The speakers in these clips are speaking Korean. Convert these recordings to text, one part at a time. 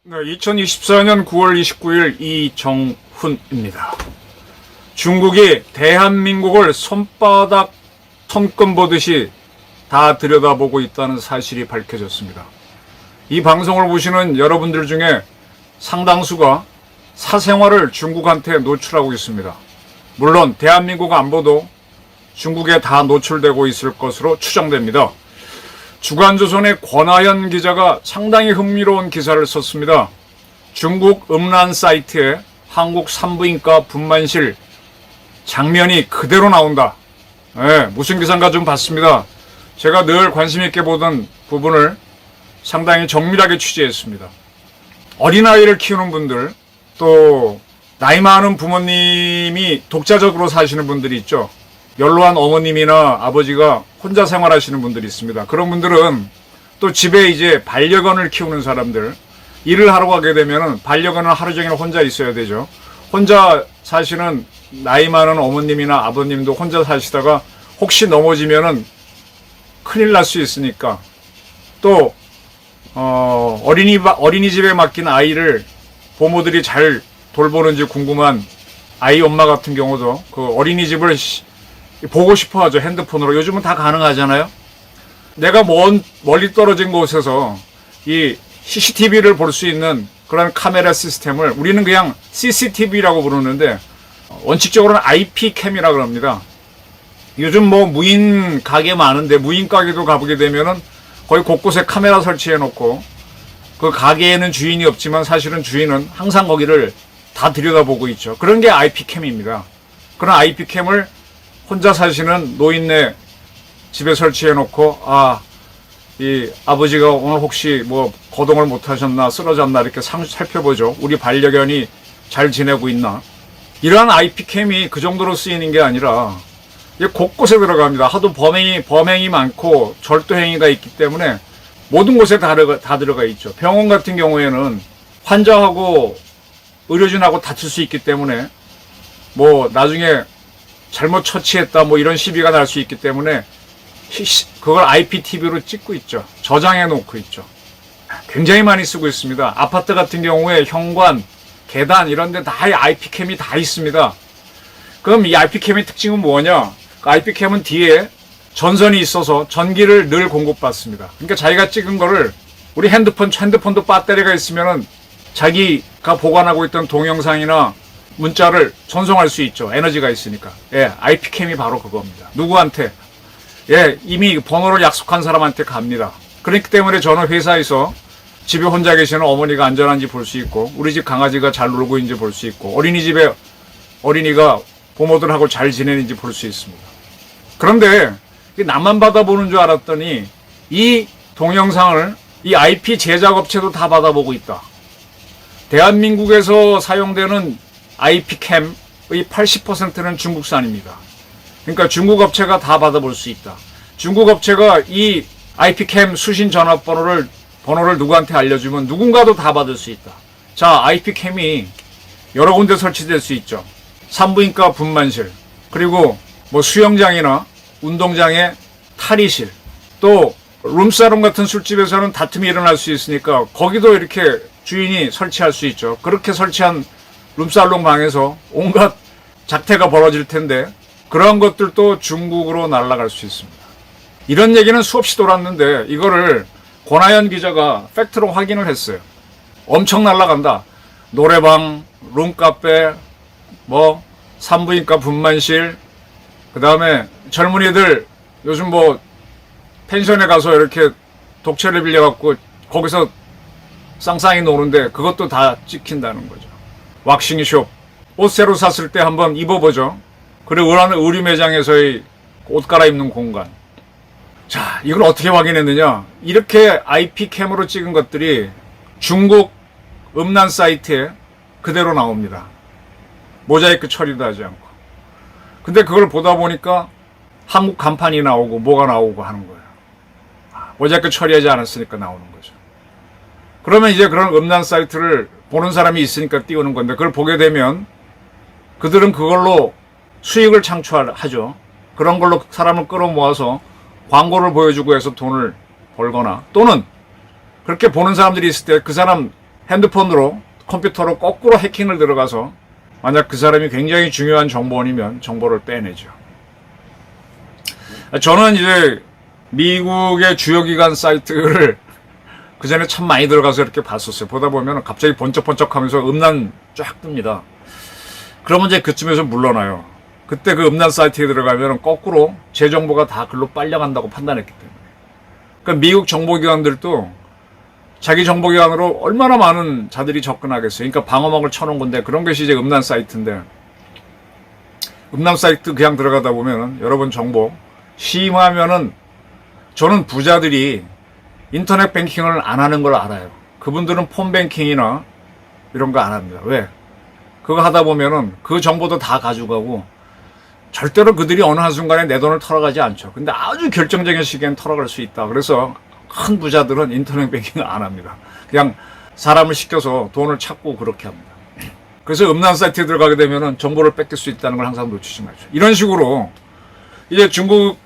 네, 2024년 9월 29일 이정훈입니다. 중국이 대한민국을 손바닥 손금 보듯이 다 들여다보고 있다는 사실이 밝혀졌습니다. 이 방송을 보시는 여러분들 중에 상당수가 사생활을 중국한테 노출하고 있습니다. 물론 대한민국 안보도 중국에 다 노출되고 있을 것으로 추정됩니다. 주간조선의 권하연 기자가 상당히 흥미로운 기사를 썼습니다. 중국 음란 사이트에 한국 산부인과 분만실 장면이 그대로 나온다. 네, 무슨 기사인가 좀 봤습니다. 제가 늘 관심 있게 보던 부분을 상당히 정밀하게 취재했습니다. 어린아이를 키우는 분들, 또 나이 많은 부모님이 독자적으로 사시는 분들이 있죠. 연로한 어머님이나 아버지가 혼자 생활하시는 분들이 있습니다. 그런 분들은 또 집에 이제 반려견을 키우는 사람들, 일을 하러 가게 되면 반려견은 하루 종일 혼자 있어야 되죠. 혼자 사시는 나이 많은 어머님이나 아버님도 혼자 사시다가 혹시 넘어지면은 큰일 날 수 있으니까 또 어린이집에 맡긴 아이를 부모들이 잘 돌보는지 궁금한 아이 엄마 같은 경우도 그 어린이집을 보고 싶어 하죠. 핸드폰으로. 요즘은 다 가능하잖아요. 내가 멀리 떨어진 곳에서 이 CCTV를 볼 수 있는 그런 카메라 시스템을 우리는 그냥 CCTV라고 부르는데 원칙적으로는 IP캠이라고 합니다. 요즘 뭐 무인 가게 많은데 무인 가게도 가보게 되면은 거의 곳곳에 카메라 설치해 놓고 그 가게에는 주인이 없지만 사실은 주인은 항상 거기를 다 들여다보고 있죠. 그런 게 IP캠입니다. 그런 IP캠을 혼자 사시는 노인네 집에 설치해 놓고 이 아버지가 오늘 혹시 뭐 거동을 못 하셨나 쓰러졌나 이렇게 살펴보죠. 우리 반려견이 잘 지내고 있나. 이러한 IP캠이 그 정도로 쓰이는 게 아니라 곳곳에 들어갑니다. 하도 범행이 많고 절도행위가 있기 때문에 모든 곳에 다 들어가 있죠. 병원 같은 경우에는 환자하고 의료진하고 다툴 수 있기 때문에 뭐 나중에 잘못 처치했다 뭐 이런 시비가 날 수 있기 때문에 그걸 IPTV로 찍고 있죠. 저장해 놓고 있죠. 굉장히 많이 쓰고 있습니다. 아파트 같은 경우에 현관, 계단 이런 데 다 IP캠이 다 있습니다. 그럼 이 IP캠의 특징은 뭐냐? 그 IP캠은 뒤에 전선이 있어서 전기를 늘 공급받습니다. 그러니까 자기가 찍은 거를 우리 핸드폰도 배터리가 있으면은 자기가 보관하고 있던 동영상이나 문자를 전송할 수 있죠. 에너지가 있으니까. 예, IP캠이 바로 그겁니다. 누구한테? 예, 이미 번호를 약속한 사람한테 갑니다. 그렇기 때문에 저는 회사에서 집에 혼자 계시는 어머니가 안전한지 볼 수 있고 우리 집 강아지가 잘 놀고 있는지 볼 수 있고 어린이집에 어린이가 부모들하고 잘 지내는지 볼 수 있습니다. 그런데 나만 받아보는 줄 알았더니 이 동영상을 이 IP 제작업체도 다 받아보고 있다. 대한민국에서 사용되는 IP캠의 80%는 중국산입니다. 그러니까 중국 업체가 다 받아볼 수 있다. 중국 업체가 이 IP캠 수신 전화번호를 누구한테 알려주면 누군가도 다 받을 수 있다. 자, IP캠이 여러 군데 설치될 수 있죠. 산부인과 분만실, 그리고 뭐 수영장이나 운동장의 탈의실, 또 룸사롱 같은 술집에서는 다툼이 일어날 수 있으니까 거기도 이렇게 주인이 설치할 수 있죠. 그렇게 설치한 룸살롱 방에서 온갖 작태가 벌어질 텐데 그러한 것들도 중국으로 날아갈 수 있습니다. 이런 얘기는 수없이 돌았는데 이거를 권하연 기자가 팩트로 확인을 했어요. 엄청 날아간다. 노래방, 룸카페, 뭐 산부인과 분만실, 그 다음에 젊은이들 요즘 뭐 펜션에 가서 이렇게 독채를 빌려갖고 거기서 쌍쌍이 노는데 그것도 다 찍힌다는 거죠. 왁싱숍, 옷 새로 샀을 때 한번 입어보죠. 그리고 의류 매장에서의 옷 갈아입는 공간. 자, 이걸 어떻게 확인했느냐. 이렇게 IP캠으로 찍은 것들이 중국 음란 사이트에 그대로 나옵니다. 모자이크 처리도 하지 않고. 근데 그걸 보다 보니까 한국 간판이 나오고 뭐가 나오고 하는 거예요. 모자이크 처리하지 않았으니까 나오는 거죠. 그러면 이제 그런 음란 사이트를 보는 사람이 있으니까 띄우는 건데 그걸 보게 되면 그들은 그걸로 수익을 창출하죠. 그런 걸로 사람을 끌어모아서 광고를 보여주고 해서 돈을 벌거나, 또는 그렇게 보는 사람들이 있을 때 그 사람 핸드폰으로, 컴퓨터로 거꾸로 해킹을 들어가서 만약 그 사람이 굉장히 중요한 정보원이면 정보를 빼내죠. 저는 이제 미국의 주요 기관 사이트를 그 전에 참 많이 들어가서 이렇게 봤었어요. 보다 보면 갑자기 번쩍번쩍 하면서 음란 쫙 뜹니다. 그러면 이제 그쯤에서 물러나요. 그때 그 음란 사이트에 들어가면 거꾸로 제 정보가 다 글로 빨려간다고 판단했기 때문에. 그러니까 미국 정보기관들도 자기 정보기관으로 얼마나 많은 자들이 접근하겠어요. 그러니까 방어막을 쳐놓은 건데, 그런 것이 이제 음란 사이트인데, 음란 사이트 그냥 들어가다 보면은 여러분 정보 심하면은, 저는 부자들이 인터넷 뱅킹을 안 하는 걸 알아요. 그분들은 폰뱅킹이나 이런 거 안 합니다. 왜? 그거 하다 보면은 그 정보도 다 가져가고 절대로 그들이 어느 한순간에 내 돈을 털어가지 않죠. 근데 아주 결정적인 시기엔 털어갈 수 있다. 그래서 큰 부자들은 인터넷 뱅킹을 안 합니다. 그냥 사람을 시켜서 돈을 찾고 그렇게 합니다. 그래서 음란 사이트에 들어가게 되면은 정보를 뺏길 수 있다는 걸 항상 놓치지 마죠. 이런 식으로 이제 중국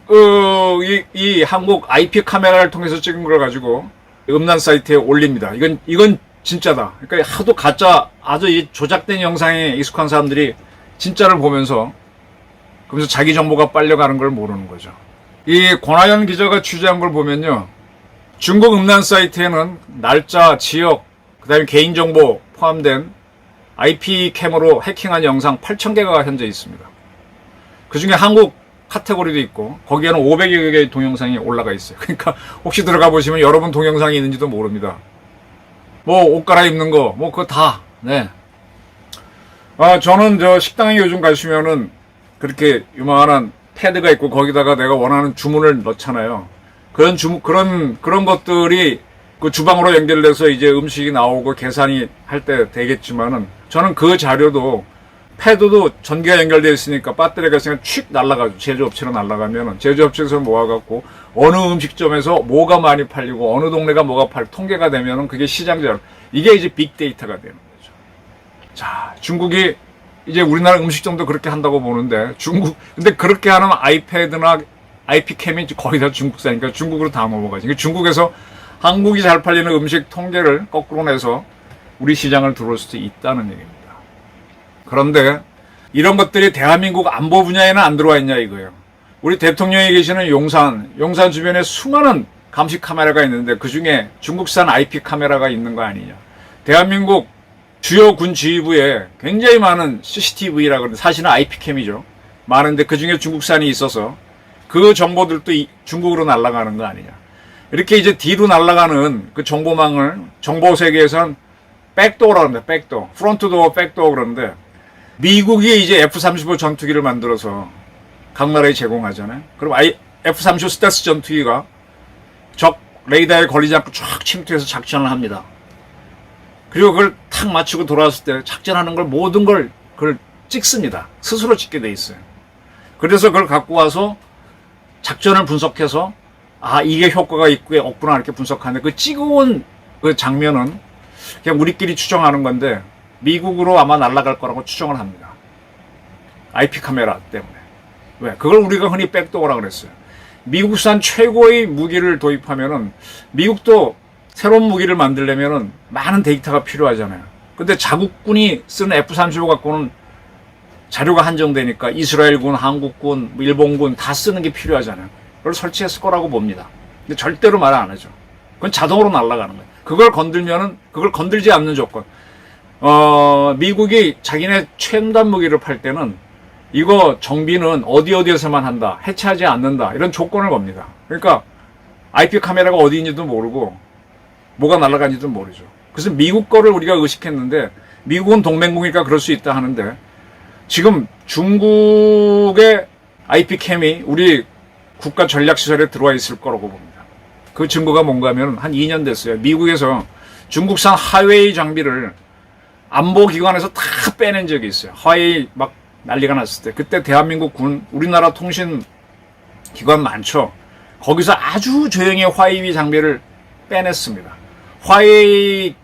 이 한국 IP 카메라를 통해서 찍은 걸 가지고 음란 사이트에 올립니다. 이건 진짜다. 그러니까 하도 가짜, 아주 이 조작된 영상에 익숙한 사람들이 진짜를 보면서 그러면서 자기 정보가 빨려가는 걸 모르는 거죠. 이 권하연 기자가 취재한 걸 보면요, 중국 음란 사이트에는 날짜, 지역, 그다음에 개인정보 포함된 IP 캠으로 해킹한 영상 8,000개가 현재 있습니다. 그 중에 한국 카테고리도 있고 거기에는 500여 개의 동영상이 올라가 있어요. 그러니까 혹시 들어가 보시면 여러분 동영상이 있는지도 모릅니다. 뭐 옷 갈아입는 거, 뭐 그거 다. 네. 저는 저 식당에 요즘 가시면은 그렇게 유명한 패드가 있고 거기다가 내가 원하는 주문을 넣잖아요. 그런 것들이 그 주방으로 연결돼서 이제 음식이 나오고 계산이 할 때 되겠지만은, 저는 그 자료도, 패드도 전기가 연결되어 있으니까 배터리가 있으니까 칙 날아가죠. 제조업체로 날아가면은 제조업체에서 모아갖고 어느 음식점에서 뭐가 많이 팔리고 어느 동네가 뭐가 통계가 되면은 그게 시장자료. 이게 이제 빅데이터가 되는 거죠. 자, 중국이 이제 우리나라 음식점도 그렇게 한다고 보는데, 근데 그렇게 하는 아이패드나 IP캠이 거의 다 중국산이니까 중국으로 다 넘어가지. 그러니까 중국에서 한국이 잘 팔리는 음식 통계를 거꾸로 내서 우리 시장을 들어올 수도 있다는 얘기입니다. 그런데 이런 것들이 대한민국 안보 분야에는 안 들어와 있냐 이거예요. 우리 대통령이 계시는 용산 주변에 수많은 감시 카메라가 있는데 그 중에 중국산 IP 카메라가 있는 거 아니냐. 대한민국 주요 군 지휘부에 굉장히 많은 CCTV라 그러는데 사실은 IP캠이죠. 많은데 그 중에 중국산이 있어서 그 정보들도 중국으로 날아가는 거 아니냐. 이렇게 이제 뒤로 날아가는 그 정보망을 정보 세계에서는 백도어라고 합니다. 백도어. 프론트도어, 백도어 그러는데, 미국이 이제 F-35 전투기를 만들어서 각 나라에 제공하잖아요. 그럼 F-35 스텔스 전투기가 적 레이더에 걸리지 않고 쫙 침투해서 작전을 합니다. 그리고 그걸 탁 맞추고 돌아왔을 때 작전하는 걸 모든 걸 그걸 찍습니다. 스스로 찍게 돼 있어요. 그래서 그걸 갖고 와서 작전을 분석해서 이게 효과가 있고 없구나 이렇게 분석하는데, 그 찍어온 그 장면은 그냥 우리끼리 추정하는 건데 미국으로 아마 날아갈 거라고 추정을 합니다. IP 카메라 때문에. 왜? 그걸 우리가 흔히 백도어라 그랬어요. 미국산 최고의 무기를 도입하면은 미국도 새로운 무기를 만들려면은 많은 데이터가 필요하잖아요. 근데 자국군이 쓰는 F-35 갖고는 자료가 한정되니까 이스라엘군, 한국군, 일본군 다 쓰는 게 필요하잖아요. 그걸 설치했을 거라고 봅니다. 근데 절대로 말 안 하죠. 그건 자동으로 날아가는 거예요. 그걸 건들면은, 그걸 건들지 않는 조건. 미국이 자기네 최첨단 무기를 팔 때는 이거 정비는 어디에서만 한다, 해체하지 않는다, 이런 조건을 겁니다. 그러니까 IP 카메라가 어디 있는지도 모르고 뭐가 날아가는지도 모르죠. 그래서 미국 거를 우리가 의식했는데, 미국은 동맹국이니까 그럴 수 있다 하는데, 지금 중국의 IP캠이 우리 국가 전략시설에 들어와 있을 거라고 봅니다. 그 증거가 뭔가 하면 한 2년 됐어요. 미국에서 중국산 화웨이 장비를 안보기관에서 다 빼낸 적이 있어요. 화웨이 막 난리가 났을 때. 그때 대한민국 군, 우리나라 통신 기관 많죠. 거기서 아주 조용히 화웨이 장비를 빼냈습니다. 화웨이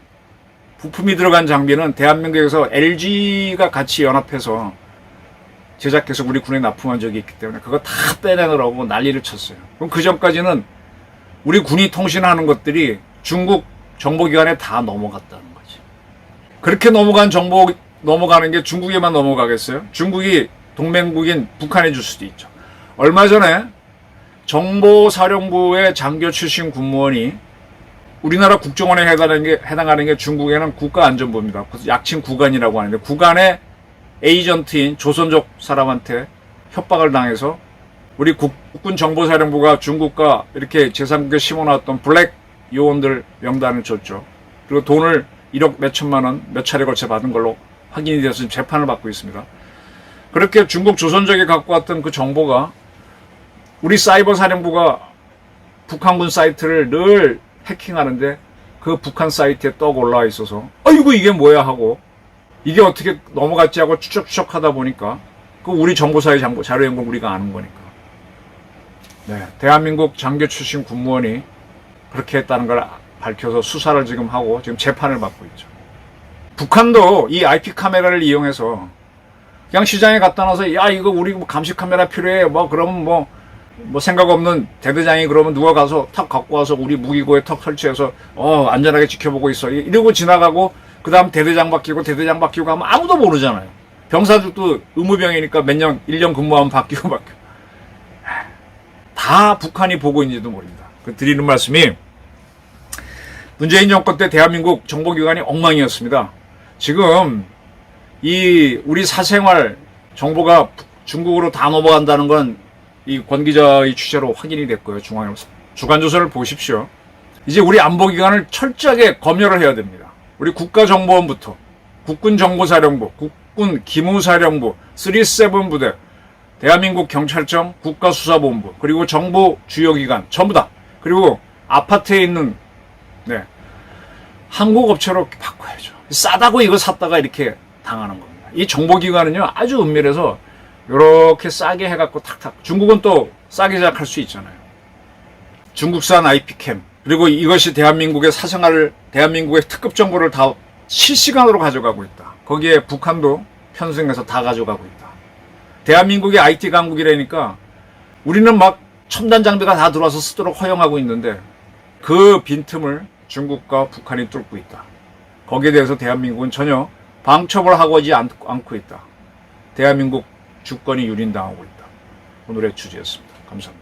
부품이 들어간 장비는 대한민국에서 LG가 같이 연합해서 제작해서 우리 군에 납품한 적이 있기 때문에 그거 다 빼내느라고 난리를 쳤어요. 그럼 그 전까지는 우리 군이 통신하는 것들이 중국 정보기관에 다 넘어갔다는 거지. 그렇게 넘어가는 게 중국에만 넘어가겠어요? 중국이 동맹국인 북한에 줄 수도 있죠. 얼마 전에 정보사령부의 장교 출신 군무원이 우리나라 국정원에 해당하는 게 중국에는 국가안전부입니다. 약칭 구간이라고 하는데 구간의 에이전트인 조선족 사람한테 협박을 당해서 우리 국군 정보사령부가 중국과 이렇게 제3국에 심어놨던 블랙 요원들 명단을 줬죠. 그리고 돈을 1억 몇천만 원 몇 차례 걸쳐 받은 걸로 확인이 되어서 재판을 받고 있습니다. 그렇게 중국 조선족이 갖고 왔던 그 정보가 우리 사이버 사령부가 북한군 사이트를 늘 해킹하는데 그 북한 사이트에 떡 올라와 있어서 아이고 이게 뭐야 하고 이게 어떻게 넘어갔지 하고 추적추적 하다 보니까 그 우리 정보사의 자료인 걸 우리가 아는 거니까. 네, 대한민국 장교 출신 군무원이 그렇게 했다는 걸 밝혀서 수사를 지금 하고 지금 재판을 받고 있죠. 북한도 이 IP 카메라를 이용해서 그냥 시장에 갖다 놔서 야 이거 우리 감시 카메라 필요해 뭐 그러면 뭐 생각 없는 대대장이 그러면 누가 가서 탁 갖고 와서 우리 무기고에 턱 설치해서 안전하게 지켜보고 있어 이러고 지나가고 그 다음 대대장 바뀌고 하면 아무도 모르잖아요. 병사들도 의무병이니까 몇 년 1년 근무하면 바뀌고 다 북한이 보고 있는지도 모릅니다. 그 드리는 말씀이 문재인 정권 때 대한민국 정보기관이 엉망이었습니다. 지금 이 우리 사생활 정보가 중국으로 다 넘어간다는 건 이 권 기자의 취재로 확인이 됐고요. 주간조선을 보십시오. 이제 우리 안보기관을 철저하게 검열을 해야 됩니다. 우리 국가정보원부터 국군정보사령부, 국군 기무사령부, 37 부대, 대한민국 경찰청, 국가수사본부, 그리고 정부 주요기관 전부 다, 그리고 아파트에 있는 한국 업체로 바꿔야죠. 싸다고 이거 샀다가 이렇게 당하는 겁니다. 이 정보기관은요 아주 은밀해서 이렇게 싸게 해갖고 탁탁. 중국은 또 싸게 제작할 수 있잖아요. 중국산 IP캠, 그리고 이것이 대한민국의 대한민국의 특급 정보를 다 실시간으로 가져가고 있다. 거기에 북한도 편승해서 다 가져가고 있다. 대한민국이 IT 강국이라니까 우리는 막 첨단 장비가 다 들어와서 쓰도록 허용하고 있는데 그 빈틈을 중국과 북한이 뚫고 있다. 거기에 대해서 대한민국은 전혀 방첩을 하고 있지 않고 있다. 대한민국 주권이 유린당하고 있다. 오늘의 주제였습니다. 감사합니다.